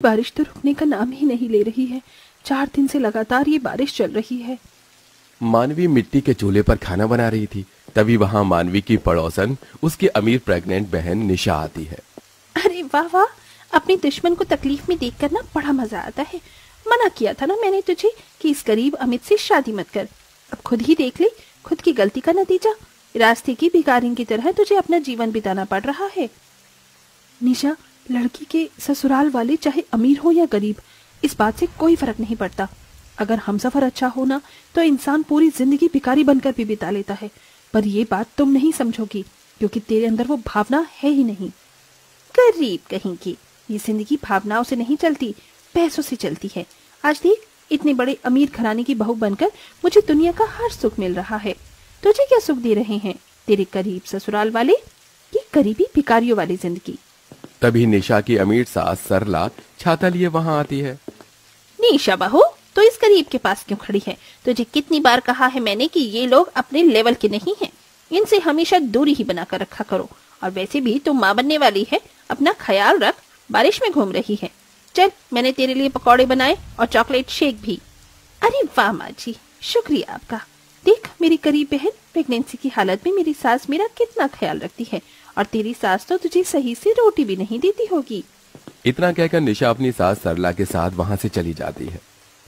बारिश तो रुकने का नाम ही नहीं ले रही है। 4 दिन से लगातार ये बारिश चल रही है। मानवी मिट्टी के चूल्हे पर खाना बना रही थी। तभी वहां मानवी की पड़ोसन उसकी अमीर प्रेग्नेंट बहन निशा आती है। अरे वाह वाह, अपने दुश्मन को तकलीफ में देखकर ना बड़ा मजा आता है। मना किया था ना मैंने तुझे कि इस गरीब अमित से शादी मत कर। अब खुद ही देख ले, खुद की गलती का नतीजा। रास्ते की भिखारिन की तरह तुझे अपना जीवन बिताना पड़ रहा है। निशा, लड़की के ससुराल वाले चाहे अमीर हो या गरीब, इस बात से कोई फर्क नहीं पड़ता। अगर हमसफर अच्छा हो ना तो इंसान पूरी जिंदगी भिखारी बनकर भी बिता लेता है। पर ये बात तुम नहीं समझोगी क्योंकि तेरे अंदर वो भावना है ही नहीं। गरीब कहीं की, ये जिंदगी भावनाओं से नहीं चलती, पैसों से चलती है। आज देख, इतने बड़े अमीर घराने की बहू बनकर मुझे दुनिया का हर सुख मिल रहा है। तुझे क्या सुख दे रहे हैं तेरे गरीब ससुराल वाले? ये गरीबी भिखारियों वाली जिंदगी। तभी निशा की अमीर सास सरला छाता लिए वहां आती है। निशा बहू, तो इस गरीब के पास क्यों खड़ी है? तुझे कितनी बार कहा है मैंने कि ये लोग अपने लेवल के नहीं हैं। इनसे हमेशा दूरी ही बनाकर रखा करो। और वैसे भी तुम माँ बनने वाली है, अपना ख्याल रख। बारिश में घूम रही है। चल, मैंने तेरे लिए पकौड़े बनाए और चॉकलेट शेक भी। अरे वाह माँ जी, शुक्रिया आपका। देख, मेरी गरीब बहन प्रेगनेंसी की हालत में मेरी सास मेरा कितना ख्याल रखती है। और तेरी सास तो तुझे सही से रोटी भी नहीं देती होगी। इतना कहकर निशा अपनी सास सरला के साथ वहां से चली जाती है।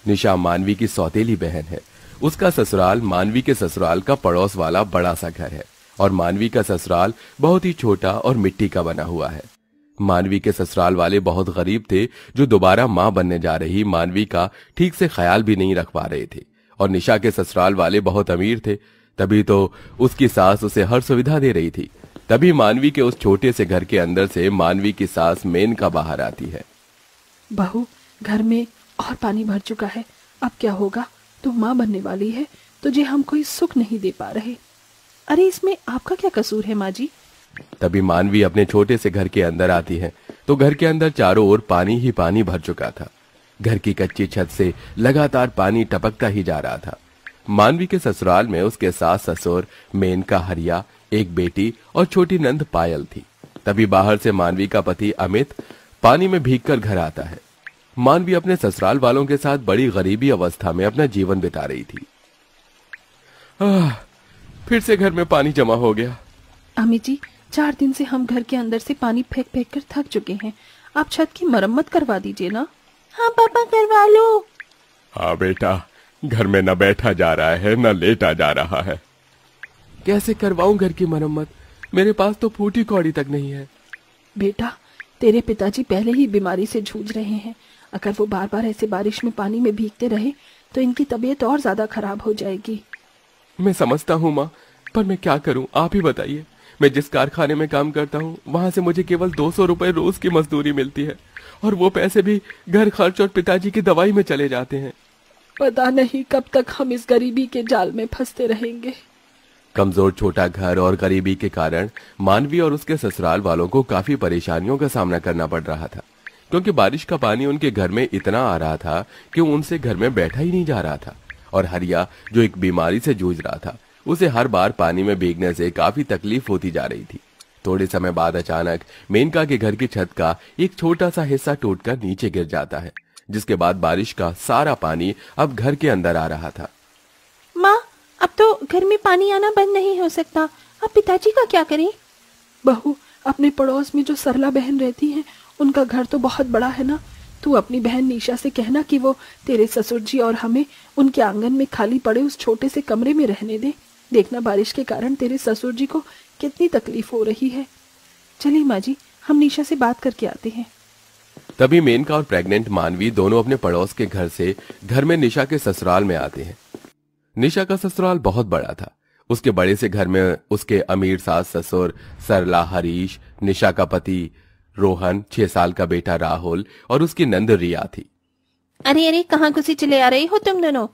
निशा मानवी की सौतेली बहन है। उसका ससुराल मानवी के ससुराल का पड़ोस वाला बड़ा सा घर है और मानवी का ससुराल बहुत ही छोटा और मिट्टी का बना हुआ है। मानवी के ससुराल वाले बहुत गरीब थे, जो दोबारा मां बनने जा रही मानवी का ठीक से ख्याल भी नहीं रख पा रहे थे। और निशा के ससुराल वाले बहुत अमीर थे, तभी तो उसकी सास उसे हर सुविधा दे रही थी। तभी मानवी के उस छोटे से घर के अंदर से मानवी की सास मेनका बाहर आती है। बहू, घर में और पानी भर चुका है, अब क्या होगा? तू माँ बनने वाली है, तुझे हम कोई सुख नहीं दे पा रहे। अरे इसमें आपका क्या कसूर है माँ जी? तभी मानवी अपने छोटे से घर के अंदर आती है तो घर के अंदर चारों ओर पानी ही पानी भर चुका था। घर की कच्ची छत से लगातार पानी टपकता ही जा रहा था। मानवी के ससुराल में उसके सास ससुर मेनका, हरिया, एक बेटी और छोटी नंद पायल थी। तभी बाहर से मानवी का पति अमित पानी में भीगकर घर आता है। मानवी अपने ससुराल वालों के साथ बड़ी गरीबी अवस्था में अपना जीवन बिता रही थी। फिर से घर में पानी जमा हो गया। अमित जी, 4 दिन से हम घर के अंदर से पानी फेंक फेंक कर थक चुके हैं। आप छत की मरम्मत करवा दीजिए ना। हाँ पापा, करवा लो। हाँ बेटा, घर में न बैठा जा रहा है न लेटा जा रहा है। कैसे करवाऊं घर की मरम्मत? मेरे पास तो फूटी कौड़ी तक नहीं है। बेटा, तेरे पिताजी पहले ही बीमारी से जूझ रहे हैं। अगर वो बार बार ऐसे बारिश में पानी में भीगते रहे तो इनकी तबीयत और ज्यादा खराब हो जाएगी। मैं समझता हूँ माँ, पर मैं क्या करूँ, आप ही बताइए। मैं जिस कारखाने में काम करता हूँ वहां से मुझे केवल 200 रुपए रोज की मजदूरी मिलती है और वो पैसे भी घर खर्च और पिताजी की दवाई में चले जाते हैं। पता नहीं कब तक हम इस गरीबी के जाल में फंसते रहेंगे। कमजोर छोटा घर और गरीबी के कारण मानवी और उसके ससुराल वालों को काफी परेशानियों का सामना करना पड़ रहा था, क्योंकि बारिश का पानी उनके घर में इतना आ रहा था कि उनसे घर में बैठा ही नहीं जा रहा था। और हरिया, जो एक बीमारी से जूझ रहा था, उसे हर बार पानी में भीगने से काफी तकलीफ होती जा रही थी। थोड़े समय बाद अचानक मेनका के घर की छत का एक छोटा सा हिस्सा टूटकर नीचे गिर जाता है, जिसके बाद बारिश का सारा पानी अब घर के अंदर आ रहा था। माँ, अब तो घर में पानी आना बंद नहीं हो सकता। अब पिताजी का क्या करें? बहू, अपने पड़ोस में जो सरला बहन रहती हैं, उनका घर तो बहुत बड़ा है ना। तू अपनी बहन निशा से कहना कि वो तेरे ससुर जी और हमें उनके आंगन में खाली पड़े उस छोटे से कमरे में रहने दे। देखना, बारिश के कारण तेरे ससुर जी को कितनी तकलीफ हो रही है। चलिए माँ जी, हम निशा से बात करके आते हैं। तभी मेनका और प्रेग्नेंट मानवी दोनों अपने पड़ोस के घर से घर में निशा के ससुराल में आते हैं। निशा का ससुराल बहुत बड़ा था। उसके बड़े से घर में उसके अमीर सास ससुर सरला, हरीश, निशा का पति रोहन, 6 साल का बेटा राहुल और उसकी नंद रिया थी। अरे अरे, कहाँ घुसी चले आ रही हो तुम दोनों?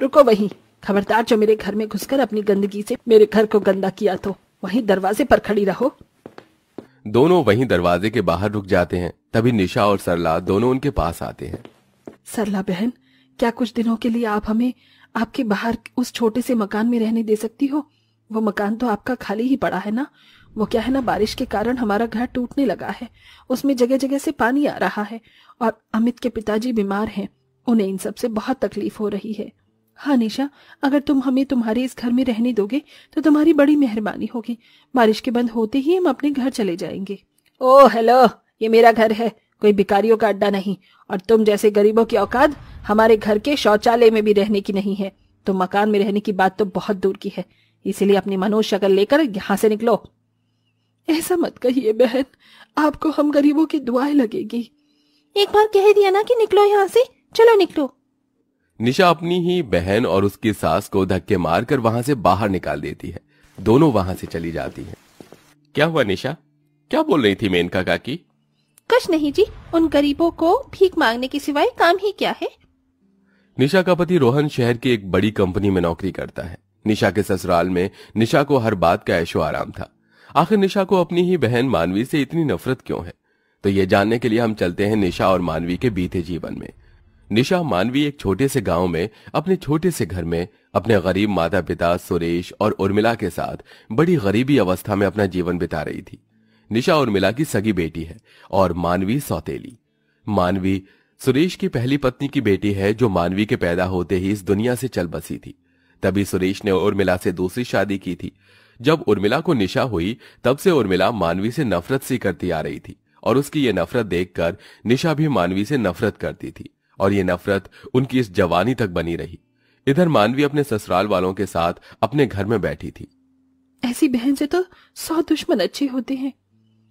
रुको वहीं। खबरदार, जो मेरे घर में घुसकर अपनी गंदगी से मेरे घर को गंदा किया तो वहीं दरवाजे पर खड़ी रहो। दोनों वहीं दरवाजे के बाहर रुक जाते हैं। तभी निशा और सरला दोनों उनके पास आते हैं। सरला बहन, क्या कुछ दिनों के लिए आप हमें आपके बाहर उस छोटे से मकान में रहने दे सकती हो? वो मकान तो आपका खाली ही पड़ा है ना। वो क्या है ना, बारिश के कारण हमारा घर टूटने लगा है, उसमें जगह जगह से पानी आ रहा है और अमित के पिताजी बीमार हैं, उन्हें इन सब से बहुत तकलीफ हो रही है। हाँ निशा, अगर तुम हमें तुम्हारे इस घर में रहने दोगे तो तुम्हारी बड़ी मेहरबानी होगी। बारिश के बंद होते ही हम अपने घर चले जाएंगे। ओह हेलो, ये मेरा घर है, कोई भिखारियों का अड्डा नहीं। और तुम जैसे गरीबों की औकात हमारे घर के शौचालय में भी रहने की नहीं है। तो मकान में रहने की बात तो बहुत दूर की है, इसीलिए अपनी मनोज शक्ल लेकर यहाँ से निकलो। ऐसा मत कहिए बहन, आपको हम गरीबों की दुआएं लगेगी। एक बार कह दिया ना कि निकलो यहाँ से, चलो निकलो। निशा अपनी ही बहन और उसकी सास को धक्के मारकर वहां से बाहर निकाल देती है। दोनों वहां से चली जाती हैं। क्या हुआ निशा, क्या बोल रही थी मेनका काकी? कुछ नहीं जी, उन गरीबों को भीख मांगने के सिवाय काम ही क्या है। निशा का पति रोहन शहर की एक बड़ी कंपनी में नौकरी करता है। निशा के ससुराल में निशा को हर बात का ऐशो आराम था। आखिर निशा को अपनी ही बहन मानवी से इतनी नफरत क्यों है? तो ये जानने के लिए हम चलते हैं निशा और मानवी के बीते जीवन में। निशा मानवी एक छोटे से गांव में अपने छोटे से घर में अपने गरीब माता पिता सुरेश और उर्मिला के साथ बड़ी गरीबी अवस्था में अपना जीवन बिता रही थी। निशा उर्मिला की सगी बेटी है और मानवी सौतेली। मानवी सुरेश की पहली पत्नी की बेटी है, जो मानवी के पैदा होते ही इस दुनिया से चल बसी थी। तभी सुरेश ने उर्मिला से दूसरी शादी की थी। जब उर्मिला को निशा हुई तब से उर्मिला मानवी से नफरत सी करती आ रही थी और उसकी ये नफरत देखकर निशा भी मानवी से नफरत करती थी और ये नफरत उनकी इस जवानी तक बनी रही। इधर मानवी अपने ससुराल वालों के साथ अपने घर में बैठी थी। ऐसी बहन से तो 100 दुश्मन अच्छे होते हैं।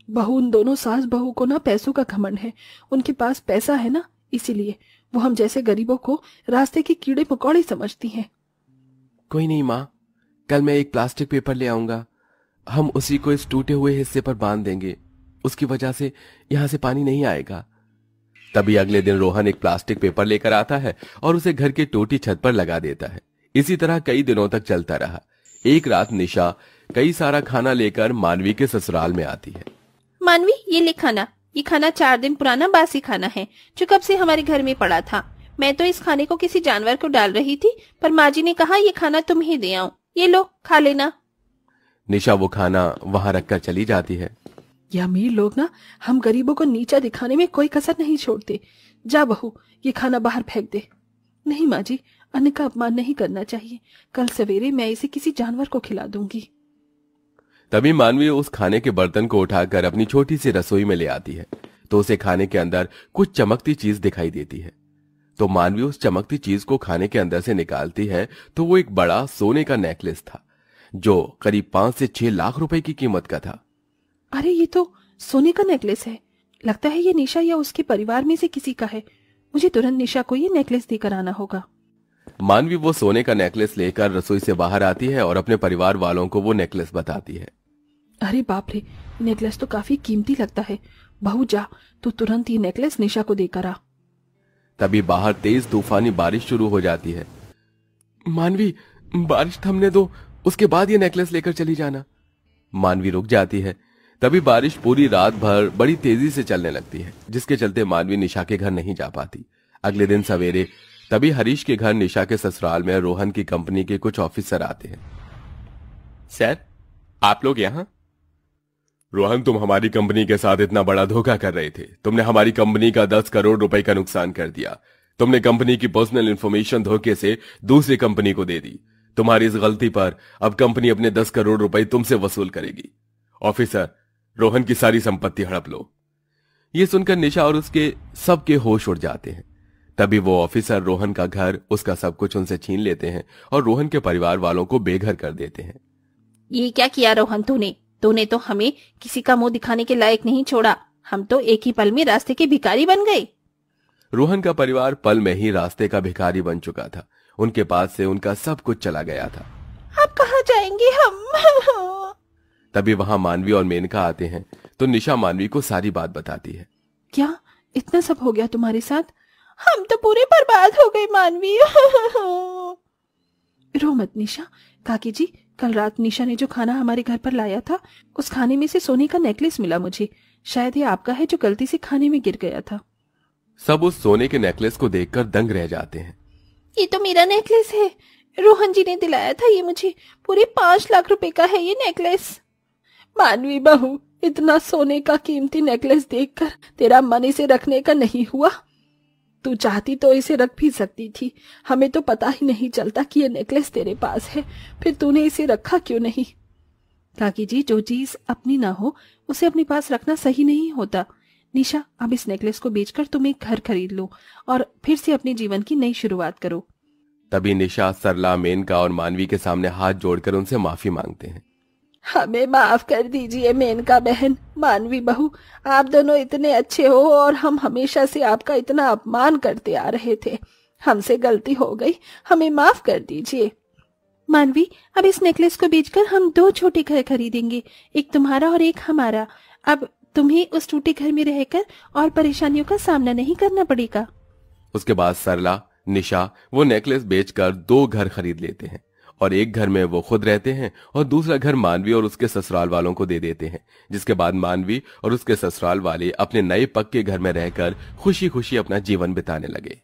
बहू, उन दोनों सास बहू को ना पैसों का घमंड है, उनके पास पैसा है ना, इसीलिए वो हम जैसे गरीबों को रास्ते के कीड़े मकोड़े समझती हैं। कोई नहीं माँ, कल मैं एक प्लास्टिक पेपर ले आऊंगा, हम उसी को इस टूटे हुए हिस्से पर बांध देंगे, उसकी वजह से यहां से पानी नहीं आएगा। तभी अगले दिन रोहन एक प्लास्टिक पेपर लेकर आता है और उसे घर की टूटी छत पर लगा देता है। इसी तरह कई दिनों तक चलता रहा। एक रात निशा कई सारा खाना लेकर मानवी के ससुराल में आती है। मानवी, ये ले खाना। ये खाना 4 दिन पुराना बासी खाना है जो कब से हमारे घर में पड़ा था। मैं तो इस खाने को किसी जानवर को डाल रही थी, पर माँ जी ने कहा ये खाना तुम ही दे आओ, ये लो खा लेना। निशा वो खाना वहां रखकर चली जाती है। ये अमीर लोग ना हम गरीबों को नीचा दिखाने में कोई कसर नहीं छोड़ते। जा बहू, ये खाना बाहर फेंक दे। नहीं माँ जी, अन्न का अपमान नहीं करना चाहिए, कल सवेरे मैं इसे किसी जानवर को खिला दूंगी। तभी मानवी उस खाने के बर्तन को उठाकर अपनी छोटी सी रसोई में ले आती है तो उसे खाने के अंदर कुछ चमकती चीज दिखाई देती है। तो मानवी उस चमकती चीज को खाने के अंदर से निकालती है तो वो एक बड़ा सोने का नेकलेस था जो करीब 5 से 6 लाख रुपए की कीमत का था। अरे ये तो सोने का नेकलेस है, लगता है ये निशा या उसके परिवार में से किसी का है। मुझे तुरंत निशा को ये नेकलेस देकर आना होगा। मानवी वो सोने का नेकलेस लेकर रसोई से बाहर आती है और अपने परिवार वालों को वो नेकलेस बताती है। अरे बाप रे, नेकलेस तो काफी कीमती लगता है। बहू जा, तू तुरंत ये नेकलेस निशा को देकर आ। तभी बाहर तेज तूफानी बारिश शुरू हो जाती है। मानवी, बारिश थमने दो, उसके बाद ये नेकलेस लेकर चली जाना। मानवी रुक जाती है। तभी बारिश पूरी रात भर बड़ी तेजी से चलने लगती है, जिसके चलते मानवी निशा के घर नहीं जा पाती। अगले दिन सवेरे तभी हरीश के घर निशा के ससुराल में रोहन की कंपनी के कुछ ऑफिसर आते हैं। सर, आप लोग यहाँ? रोहन, तुम हमारी कंपनी के साथ इतना बड़ा धोखा कर रहे थे। तुमने हमारी कंपनी का 10 करोड़ रुपए का नुकसान कर दिया। तुमने कंपनी की पर्सनल इंफॉर्मेशन धोखे से दूसरी कंपनी को दे दी। तुम्हारी इस गलती पर अब कंपनी अपने 10 करोड़ रुपए तुमसे वसूल करेगी। ऑफिसर, रोहन की सारी संपत्ति हड़प लो। ये सुनकर निशा और उसके सबके होश उड़ जाते हैं। तभी वो ऑफिसर रोहन का घर, उसका सब कुछ उनसे छीन लेते हैं और रोहन के परिवार वालों को बेघर कर देते हैं। ये क्या किया रोहन तूने तो हमें किसी का मुंह दिखाने के लायक नहीं छोड़ा। हम तो एक ही पल में रास्ते के भिखारी बन गए। रोहन का परिवार पल में ही रास्ते का भिखारी बन चुका था। उनके पास से उनका सब कुछ चला गया था। अब कहाँ जाएंगे हम? तभी वहां मानवी और मेनका आते हैं तो निशा मानवी को सारी बात बताती है। क्या इतना सब हो गया तुम्हारे साथ? हम तो पूरे बर्बाद हो गए मानवी। रो मत निशा। काकी जी, कल रात निशा ने जो खाना हमारे घर पर लाया था, उस खाने में से सोने का नेकलेस मिला मुझे। शायद ये आपका है जो गलती से खाने में गिर गया था। सब उस सोने के नेकलेस को देखकर दंग रह जाते हैं। ये तो मेरा नेकलेस है, रोहन जी ने दिलाया था ये मुझे। पूरे 5 लाख रुपए का है ये नेकलेस। मानवी बहू, इतना सोने का कीमती नेकलेस देखकर तेरा मन इसे रखने का नहीं हुआ? तू चाहती तो इसे रख भी सकती थी, हमें तो पता ही नहीं चलता कि ये नेकलेस तेरे पास है, फिर तूने इसे रखा क्यों नहीं? काकी जी, जो चीज अपनी ना हो उसे अपने पास रखना सही नहीं होता। निशा, अब इस नेकलेस को बेचकर तुम एक घर खरीद लो और फिर से अपने जीवन की नई शुरुआत करो। तभी निशा, सरला, मेनका और मानवी के सामने हाथ जोड़कर उनसे माफी मांगते हैं। हमें माफ कर दीजिए मेनका बहन, मानवी बहू, आप दोनों इतने अच्छे हो और हम हमेशा से आपका इतना अपमान करते आ रहे थे। हमसे गलती हो गई, हमें माफ कर दीजिए। मानवी, अब इस नेकलेस को बेचकर हम 2 छोटे घर खरीदेंगे, एक तुम्हारा और एक हमारा। अब तुम्हें उस टूटे घर में रहकर और परेशानियों का सामना नहीं करना पड़ेगा। उसके बाद सरला, निशा वो नेकलेस बेचकर 2 घर खरीद लेते हैं और एक घर में वो खुद रहते हैं और दूसरा घर मानवी और उसके ससुराल वालों को दे देते हैं। जिसके बाद मानवी और उसके ससुराल वाले अपने नए पक्के घर में रहकर खुशी खुशी अपना जीवन बिताने लगे।